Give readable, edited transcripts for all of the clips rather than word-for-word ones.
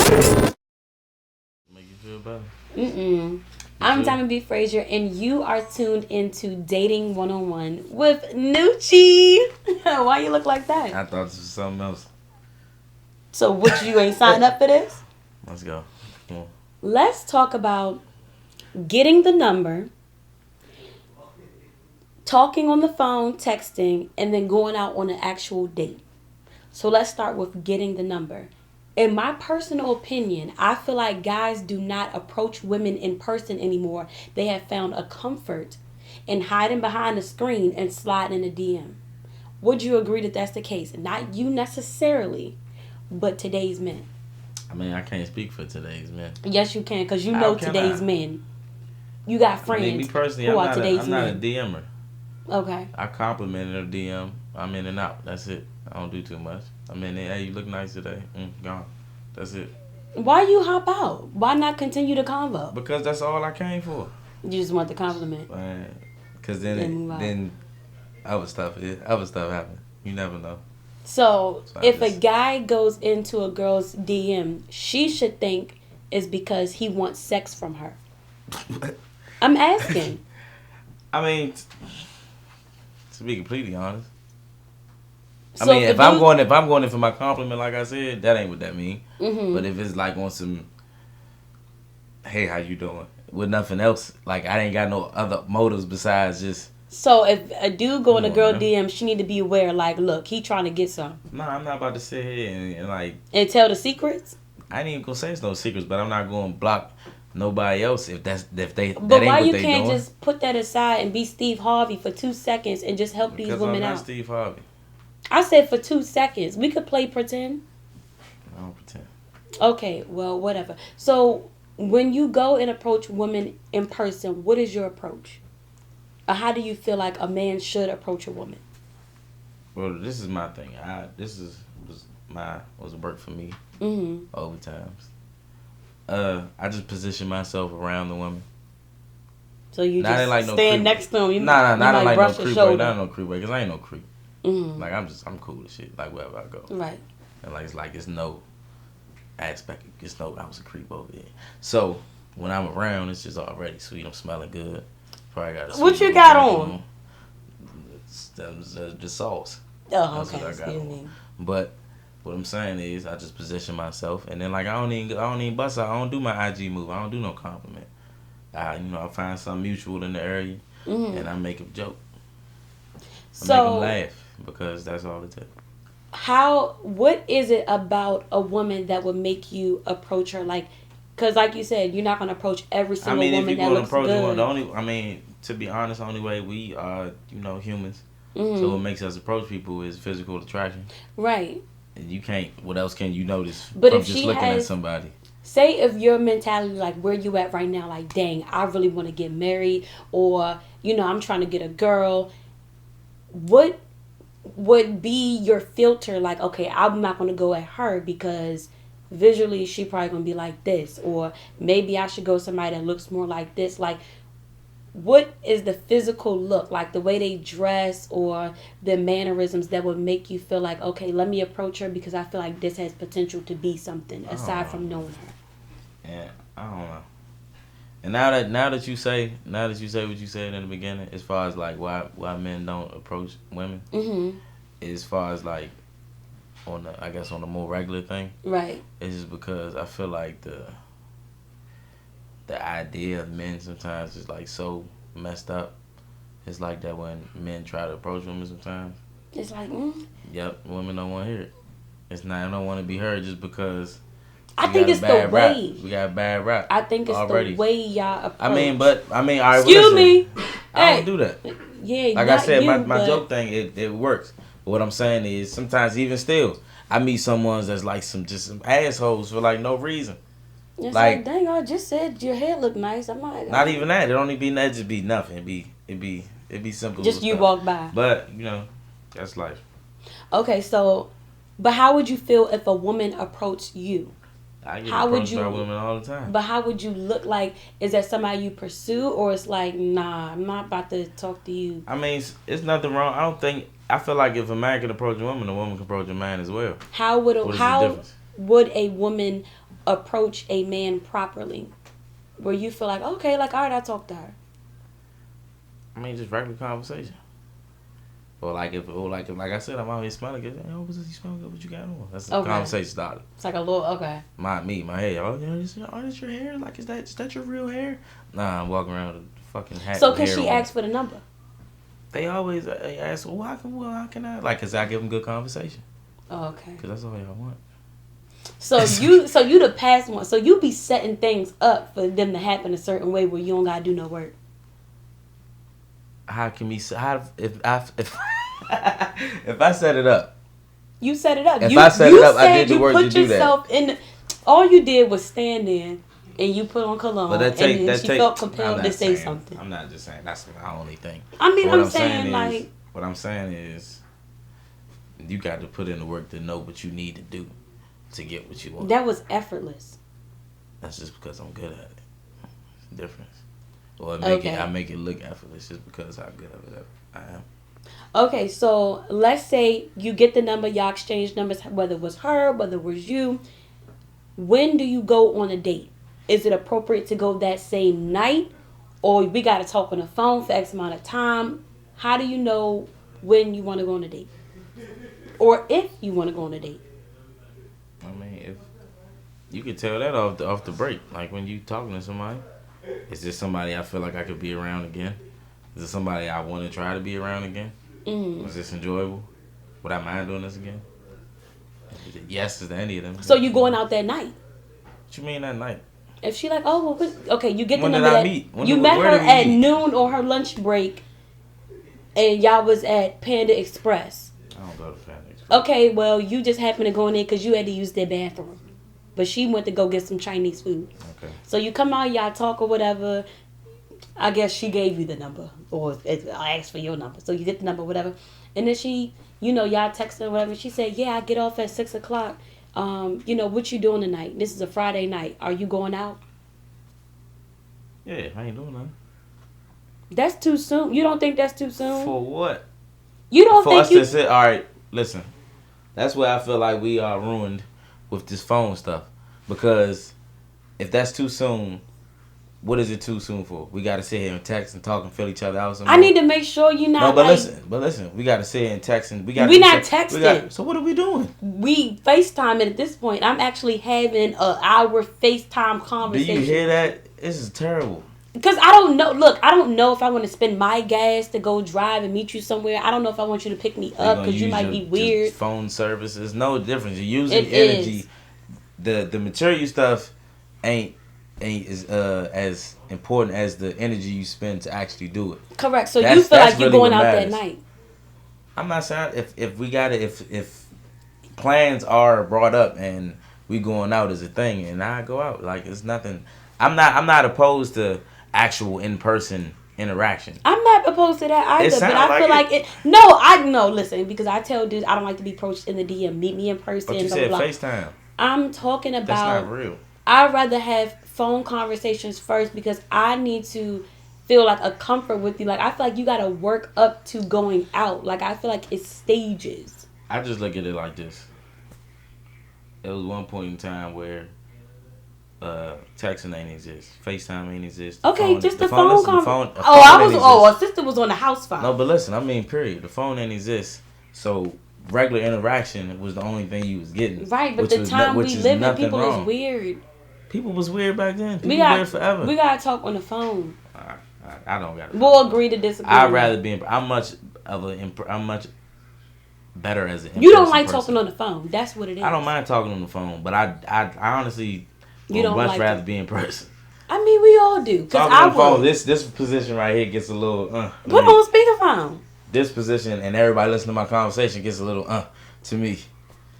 Make you feel better. Mm-mm. I'm Diamond B. Frazier, and you are tuned into Dating 101 with Noochie. Why you look like that? I thought this was something else. So, what, you ain't signed up for this? Let's go. Come on. Let's talk about getting the number, talking on the phone, texting, and then going out on an actual date. So, let's start with getting the number. In my personal opinion, I feel like guys do not approach women in person anymore. They have found a comfort in hiding behind a screen and sliding in a DM. Would you agree that that's the case? Not you necessarily, but today's men. I mean, I can't speak for today's men. Yes, you can, because you How know can today's I? men. You got friends I mean, me personally, who I'm are not today's I'm not a men. DMer. Okay. I complimented a DM. I'm in and out. That's it. I don't do too much. I'm in there. Hey, you look nice today. Gone. That's it. Why you hop out? Why not continue the convo? Because that's all I came for. You just want the compliment. Man, because Then other stuff happen. You never know. So So if a guy goes into a girl's DM, she should think it's because he wants sex from her. I'm asking. I mean, to be completely honest. I So mean, if I'm going in for my compliment, like I said, that ain't what that mean. Mm-hmm. But if it's like on some, hey, how you doing? With nothing else, like I ain't got no other motives besides just. So if a dude go in a girl man. DM, she need to be aware. Like, look, he trying to get some. Nah, I'm not about to sit here and like. And tell the secrets. I ain't even gonna say it's no secrets, but I'm not gonna block nobody else if they. But that ain't why what you they can't doing. just put that aside and be Steve Harvey for 2 seconds and just help Because these women I'm not out? Steve Harvey. I said for 2 seconds. We could play pretend. I don't pretend. Okay, well, whatever. So when you go and approach women in person, what is your approach? Or how do you feel like a man should approach a woman? Well, this is my thing. Was work for me. Mm-hmm. Over times. I just position myself around the woman. So you Not just like no stand creep. next to him. Not like no creep way. shoulder. Not no creep way. Because I ain't no creep. Mm-hmm. Like I'm cool as shit. Like wherever I go. Right. And like it's no aspect. It's no I was a creep over there. So when I'm around, it's just already sweet. I'm smelling good. Probably got a What you got on? The sauce. Oh, That's okay. what I got Excuse on. me. But what I'm saying is, I just position myself, and then like I don't even bust out. I don't do my IG move. I don't do no compliment. I find something mutual in the area, Mm-hmm. and I make a joke. I So make them laugh because that's all it takes. What is it about a woman that would make you approach her? Like, because like you said, you're not going to approach every I single mean, if woman you're that going to looks approach good. one, to be honest, the only way we are, humans. Mm-hmm. So what makes us approach people is physical attraction. Right. And you can't. What else can you notice But from if just she looking at has- somebody? Say if your mentality, like where you at right now, like, dang, I really want to get married, or, I'm trying to get a girl. What would be your filter? Like, okay, I'm not going to go at her because visually she probably going to be like this, or maybe I should go somebody that looks more like this. Like, what is the physical look, like the way they dress or the mannerisms that would make you feel like, okay, let me approach her because I feel like this has potential to be something aside from knowing her? Yeah, I don't know. And now that you say what you said in the beginning, as far as like why men don't approach women, Mm-hmm. as far as like on the more regular thing, Right. it's just because I feel like the idea of men sometimes is like so messed up. It's like that when men try to approach women sometimes. It's like, Yep, women don't want to hear it. It's not. I don't want to be heard just because. I think it's the way. We got a bad rap. I think it's already. the way y'all approach. All right. Excuse me. I don't do that. Yeah, Like I not said, you, my joke thing it works. But what I'm saying is sometimes even still, I meet someone that's like some assholes for like no reason. It's like dang, I just said your hair look nice. I'm not even that. It only be that. Just be nothing. It'd be simple. Just you stuff. walk by. But that's life. Okay, so, but how would you feel if a woman approached you? I get How would approached you- by women all the time. But how would you look like? Is that somebody you pursue, or it's like, nah, I'm not about to talk to you? I mean, it's nothing wrong. I feel like if a man can approach a woman can approach a man as well. How would What is the how difference? would a woman approach a man properly? Where you feel like, okay, like, all right, I talked to her. I mean, just regular conversation. Or like if like I said, I'm always smelling good. Hey, what's this? You smell good? What you got on? That's the conversation starter. It's like a little okay. My hair. Oh, is your hair? Like, is that your real hair? Nah, I'm walking around with a fucking hat. So can she ask for the number? They always ask, well, how can I? Like, cause I give them good conversation. Oh, okay. Cause that's all y'all want. So you the past one. So you be setting things up for them to happen a certain way where you don't gotta do no work. How can we? If if I set it up, you set it up. If I set it up, I did the work to do that. All you did was stand there and you put on cologne, but she felt compelled to say something. I'm not just saying that's my only thing. I mean, I'm saying like what I'm saying is you got to put in the work to know what you need to do to get what you want. That was effortless. That's just because I'm good at it. It's a difference. Or I make it look effortless just because how good of it I am. Okay, so let's say you get the number, y'all exchange numbers, whether it was her, whether it was you. When do you go on a date? Is it appropriate to go that same night? Or we got to talk on the phone for X amount of time? How do you know when you want to go on a date? Or if you want to go on a date? I mean, if you could tell that off the break. Like when you talking to somebody. Is this somebody I feel like I could be around again? Is this somebody I want to try to be around again? Mm-hmm. Was this enjoyable? Would I mind doing this again? Yes, is to any of them. So you going out that night? What you mean that night? If she like, oh, well, okay, you get when the number. Did I meet? You met her at noon or her lunch break, and y'all was at Panda Express. I don't go to Panda Express. Okay, well, you just happened to go in there because you had to use their bathroom. But she went to go get some Chinese food. Okay. So you come out, y'all talk or whatever. I guess she gave you the number. Or I asked for your number. So you get the number, whatever. And then she, y'all texted or whatever. She said, yeah, I get off at 6 o'clock. What you doing tonight? This is a Friday night. Are you going out? Yeah, I ain't doing nothing. That's too soon. You don't think that's too soon? For what? You don't For think us to say, all right, listen. That's where I feel like we are ruined with this phone stuff. Because if that's too soon, what is it too soon for? We got to sit here and text and talk and fill each other out. I need to make sure you're not. No, but listen. We got to sit here and text and we're not texting. So what are we doing? We FaceTime, and at this point, I'm actually having an hour FaceTime conversation. Do you hear that? This is terrible. Because I don't know. Look, I don't know if I want to spend my gas to go drive and meet you somewhere. I don't know if I want you to pick me up because you might be weird. Phone services, no difference. You're using energy. The material stuff ain't as important as the energy you spend to actually do it. Correct. So you feel like you're going out that night. I'm not saying if plans are brought up and we going out as a thing and I go out, like it's nothing. I'm not opposed to actual in-person interaction. I'm not opposed to that either, but I feel like it. No, I know. Listen, because I tell dudes I don't like to be approached in the DM. Meet me in person. But you said FaceTime. I'm talking about. That's not real. I'd rather have phone conversations first because I need to feel like a comfort with you. Like I feel like you got to work up to going out. Like I feel like it's stages. I just look at it like this. There was one point in time where texting ain't exist, FaceTime ain't exist. Okay, just the phone conversation. A sister was on the house phone. No, but listen, I mean, period. The phone ain't exist, so regular interaction was the only thing you was getting. Right, but the time we live in, people was weird. People was weird back then. People weird forever. We gotta talk on the phone. I don't gotta. We'll agree to disagree. I'd rather be. I'm much better as an. You don't like talking on the phone. That's what it is. I don't mind talking on the phone, but I honestly would much rather be in person. I mean, we all do. Talking on the phone, this position right here gets a little. Put on speakerphone. This position and everybody listening to my conversation gets a little to me.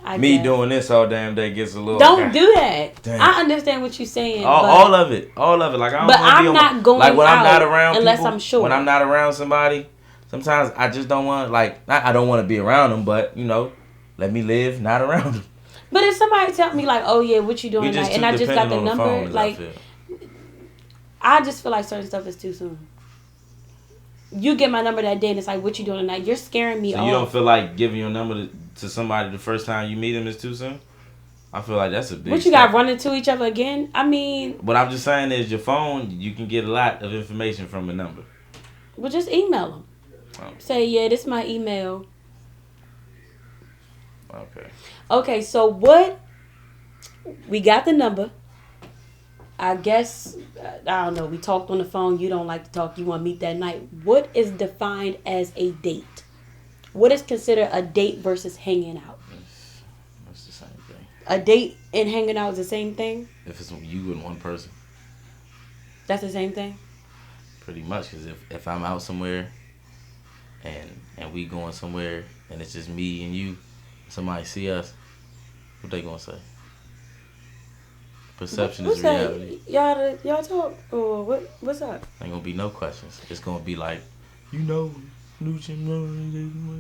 I me guess. Doing this all damn day gets a little. Don't do that. Damn. I understand what you're saying. All of it. Like I don't. But I'm not going like when out I'm not around unless people, I'm sure. When I'm not around somebody, sometimes I just don't want I don't want to be around them, but let me live not around them. But if somebody tell me like, oh yeah, what you doing tonight, and I just got the number, phone, like, I just feel like certain stuff is too soon. You get my number that day, and it's like, what you doing tonight? You're scaring me off. So you don't feel like giving your number to somebody the first time you meet them is too soon? I feel like that's a big What you step. got running to each other again? I mean, What I'm just saying is your phone, you can get a lot of information from a number. well, just email them. Oh, Say, yeah, this is my email. okay. Okay, so what? We got the number. I guess, I don't know. We talked on the phone. You don't like to talk. You want to meet that night. What is defined as a date? What is considered a date versus hanging out? It's the same thing. A date and hanging out is the same thing? If it's you and one person, That's the same thing? pretty much. Because if I'm out somewhere and we going somewhere and it's just me and you, somebody see us, what they gonna say? Perception is reality. Y'all talk? Or what's up? Ain't gonna be no questions. It's gonna be like, you know, Noochie.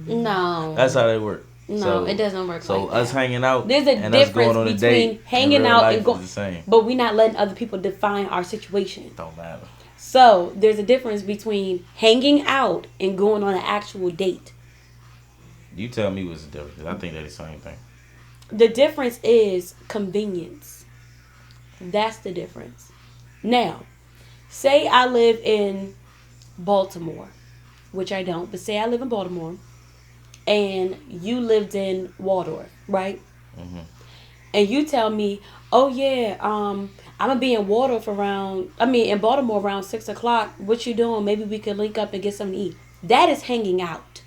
No. That's how they work. No, So- it doesn't work So like us that. hanging out, There's a and us going on a difference date between hanging in real out life and going, is the same. but we're not letting other people define our situation. Don't matter. So there's a difference between hanging out and going on an actual date. You tell me what's the difference. 'Cause I think they're the same thing. The difference is convenience. That's the difference. Now, say I live in Baltimore, which I don't, but say I live in Baltimore and you lived in Waldorf, right? Mm-hmm. And you tell me, oh yeah, I'm gonna be in in Baltimore around 6 o'clock. What you doing? Maybe we could link up and get something to eat. That is hanging out.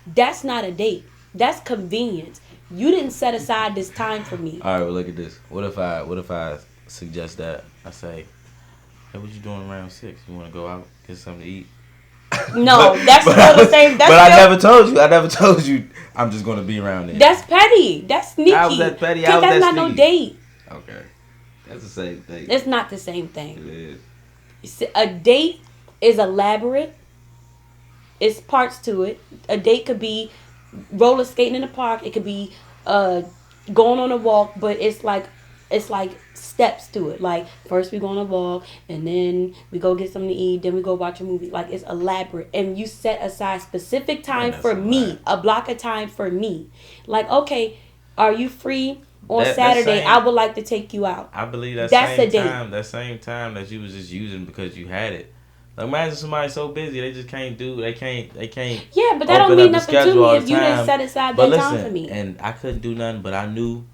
That's not a date. That's convenience. You didn't set aside this time for me. All right, well look at this. What if I suggest that I say, hey, what you doing around 6? You want to go out get something to eat? No, that's still the same. That's but I still, never told you. I never told you. I'm just gonna be around there. That's petty. That's sneaky. How was that petty? 'Cause How was that's that not sneaky? no date. Okay, that's the same thing. It's not the same It thing. is. A date is elaborate. It's parts to it. A date could be roller skating in the park. It could be going on a walk, but it's like steps to it. Like first we go on a walk, and then we go get something to eat, then we go watch a movie. Like it's elaborate, and you set aside specific time that's for a me, lot. a block of time for me. Like okay, are you free on That Saturday? same- I would like to take you out. I believe that That's same a date. time. That same time that you was just using because you had it. Like imagine somebody so busy they just can't do. They can't. Yeah, but that open don't mean up the nothing to schedule me all if the you didn't time. set aside But that time listen, for me. and I couldn't do nothing, but I knew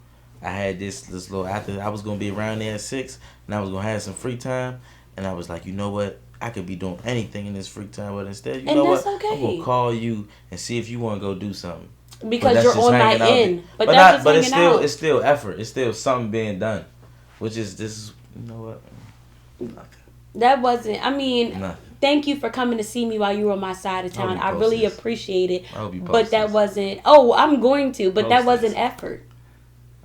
I had this little after I was gonna be around there at 6, and I was gonna have some free time, and I was like, you know what, I could be doing anything in this free time, but instead, you And know that's what, okay. I'm gonna call you and see if you want to go do something. Because that's you're just on my hanging out. end. But But that's not, just but hanging it's out. still effort. It's still something being done, which is this is you know what, nothing. That wasn't. I mean, Nothing. thank you for coming to see me while you were on my side of I hope town. you I post really this. appreciate it. I hope you But post that this. wasn't. Oh, I'm going to. But that Post wasn't this. effort.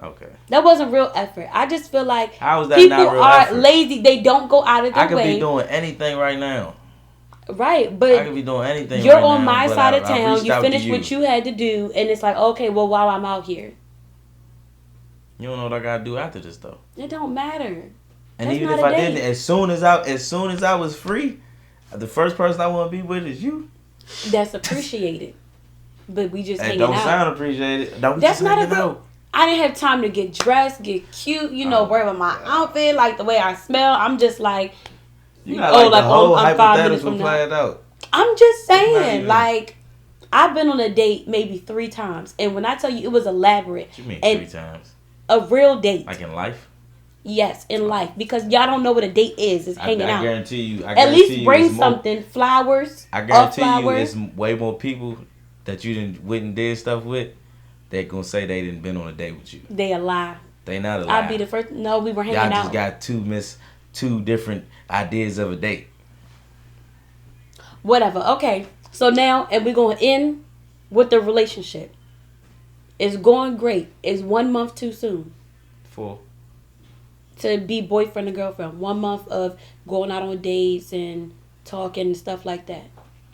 Okay. That wasn't real effort. I just feel like How is that people not real are effort? lazy. They don't go out of I their could way. be doing anything right now. Right, I but could be doing anything. you're right on now, my but side of I town. reached You out to finished what you had to do, and it's like, okay, well, while I'm out here, You don't know what I gotta do after this though. it don't matter. And That's even not if a I date. didn't, as soon as I was free, the first person I want to be with is you. That's appreciated. But we just That hanging don't out. sound appreciated. Don't That's just not a hanging real. out. I didn't have time to get dressed, get cute, worry about my outfit, like the way I smell. I'm just like, You got like the whole I'm 5 minutes hypothetical from now. planned out. I'm just not saying, even- like, I've been on a date maybe 3 times, and when I tell you it was elaborate, What you mean and 3 times? a real date, Like in life? yes, in life, because y'all don't know what a date is. It's hanging I out. guarantee you. At least bring something, flowers. I guarantee you, flowers. it's way more people that you wouldn't did stuff with that gonna say they didn't been on a date with you. They a lie. They not a lie. I'd be the first. No, we were hanging Y'all out. just got two different ideas of a date. Whatever. Okay. So now, and we're going to end with the relationship. It's going great. It's 1 month too soon 4. to be boyfriend and girlfriend. 1 month of going out on dates and talking and stuff like that.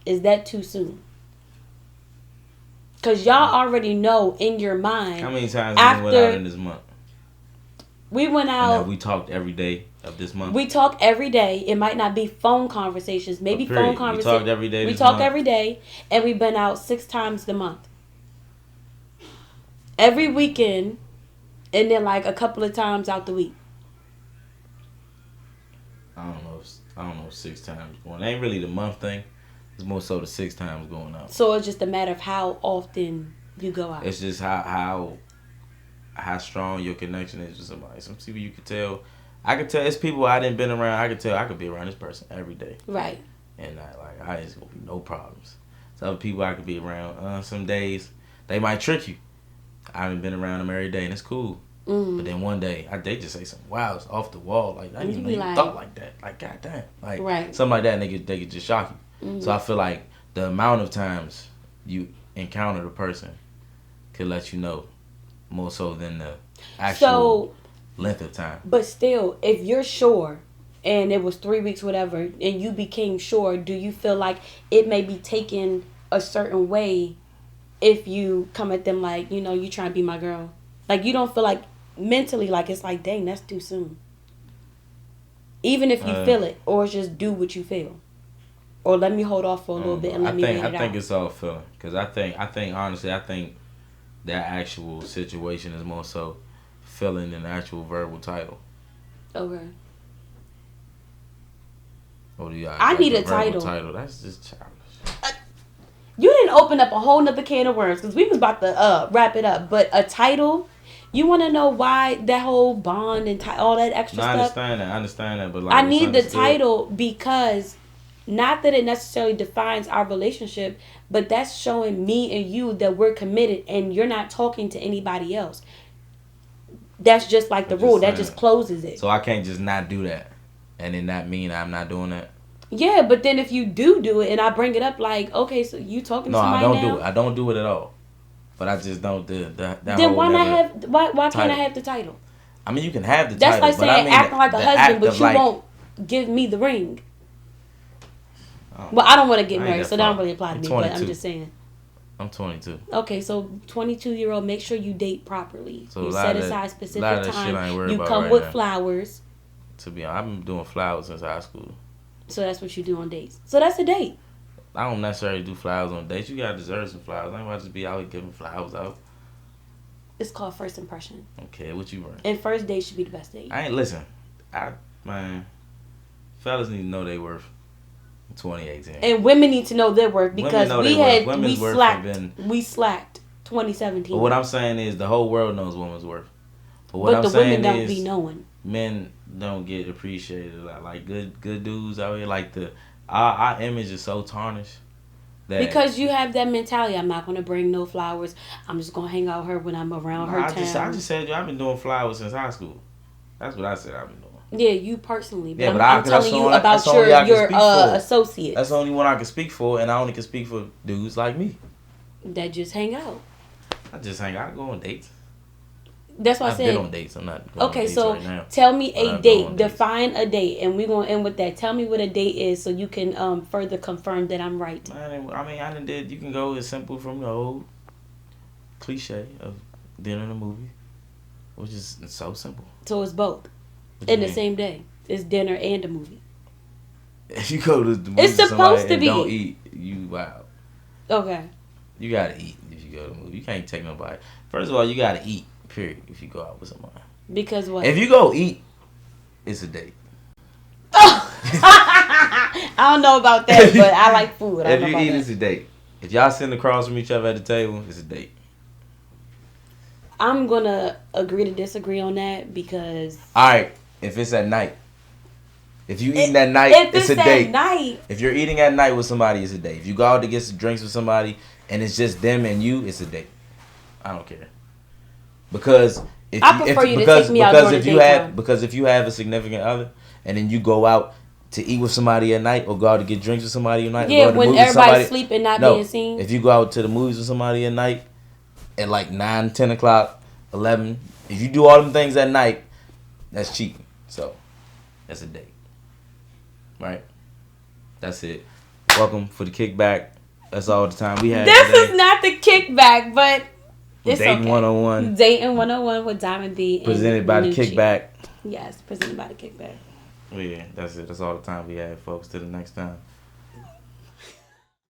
Is that too soon? Because y'all already know in your mind. How many times we went out in this month? We went And out. that we talked every day of this month. We talk every day. It might not be phone conversations. Maybe But period. phone conversations. We talked every day. We this talk month. every day, and we've been out 6 times the month. Every weekend, And then like a couple of times out the week. I don't know 6 times going. It ain't really the month thing. It's more so the 6 times going out. So it's just a matter of how often you go out. It's just how strong your connection is with somebody. Some people you could tell. I could tell it's people I didn't been around. I could tell I could be around this person every day. Right. And I just gonna be no problems. Some other people I could be around. Some days they might trick you. I haven't been around them every day and it's cool. Mm. But then one day they just say something wild, it's off the wall. Like I didn't even know you thought like that. Like goddamn. Like right. something like that. And they could just shock you. Mm-hmm. So I feel like the amount of times you encounter the person could let you know more so than the actual length of time. But still, if you're sure and it was 3 weeks, whatever, and you became sure, do you feel like it may be taken a certain way if you come at them like, you know, you trying to be my girl? Like, you don't feel like mentally like it's like, dang, that's too soon. Even if you feel it, or just do what you feel. Or let me hold off for a little bit and let me wait it out. I think it's all feeling. Because I think honestly, that actual situation is more so feeling than the actual verbal title. Okay. Or do you I need a title. That's just childish. You didn't open up a whole nother can of worms because we was about to wrap it up. But a title, you want to know why that whole bond and all that extra stuff? I understand that. But like, I need the title because not that it necessarily defines our relationship, but that's showing me and you that we're committed and you're not talking to anybody else. That's just like the rule. That just closes it. So I can't just not do that and then that mean I'm not doing that? Yeah, but then if you do it and I bring it up like, okay, so you talking to somebody now? No, I don't do it. I don't do it at all. But I just don't then why not have why can't I have the title? I mean, you can have the title. That's like saying acting like a husband, but you like, won't give me the ring. Well, I don't want to get married, so that don't really apply to me, but I'm just saying. I'm 22. Okay, so 22-year-old, make sure you date properly. So you set aside specific time. You come with flowers. To be honest, I've been doing flowers since high school. So that's what you do on dates. So that's a date. I don't necessarily do flowers on dates. You gotta deserve some flowers. I ain't about to just be out here giving flowers out. It's called first impression. Okay, what you bring? And first date should be the best date. Man, fellas need to know they worth 2018. And women need to know their worth because we slacked 2017. But what I'm saying is the whole world knows women's worth. But the women don't be knowing. Men don't get appreciated a lot. Like good dudes out here, like our image is so tarnished. Because you have that mentality. I'm not gonna bring no flowers. I'm just gonna hang out with her when I'm around her town. I just said I've been doing flowers since high school. That's what I said I've been doing. Yeah, you personally. But I'm telling you about your associates. That's the only one I can speak for, and I only can speak for dudes like me. That just hang out. I just hang out. I go on dates. That's why I said. I've been on dates. I'm not going on dates right now. Tell me a date. Define a date, and we're gonna end with that. Tell me what a date is, so you can further confirm that I'm right. Man, I mean, I did. You can go as simple from the old cliche of dinner and a movie, which is so simple. So it's both in the same day. It's dinner and a movie. If you go to the movie, it's supposed to be. Don't eat. You wow. Okay. You gotta eat if you go to the movie. You can't take nobody. First of all, you gotta eat. Period. If you go out with somebody. Because what? If you go eat, it's a date. I don't know about that, but I like food. If you eat, it's a date. If y'all sitting across from each other at the table, it's a date. I'm gonna agree to disagree on that because. All right. If it's at night. If you eating at night, it's a date. Night. If you're eating at night with somebody, it's a date. If you go out to get some drinks with somebody and it's just them and you, it's a date. I don't care. Because if you have a significant other and then you go out to eat with somebody at night or go out to get drinks with somebody at night, yeah, when everybody's sleeping, not being seen. If you go out to the movies with somebody at night at like 9, 10 o'clock, 11, if you do all them things at night, that's cheating. So that's a date, right? That's it. Welcome for the kickback. That's all the time we have. This is not the kickback, but. It's Dating okay. 101. Dating 101 with Diamond B. Presented by the Kickback. Yes, presented by the Kickback. Yeah, that's it. That's all the time we have, folks. Till the next time.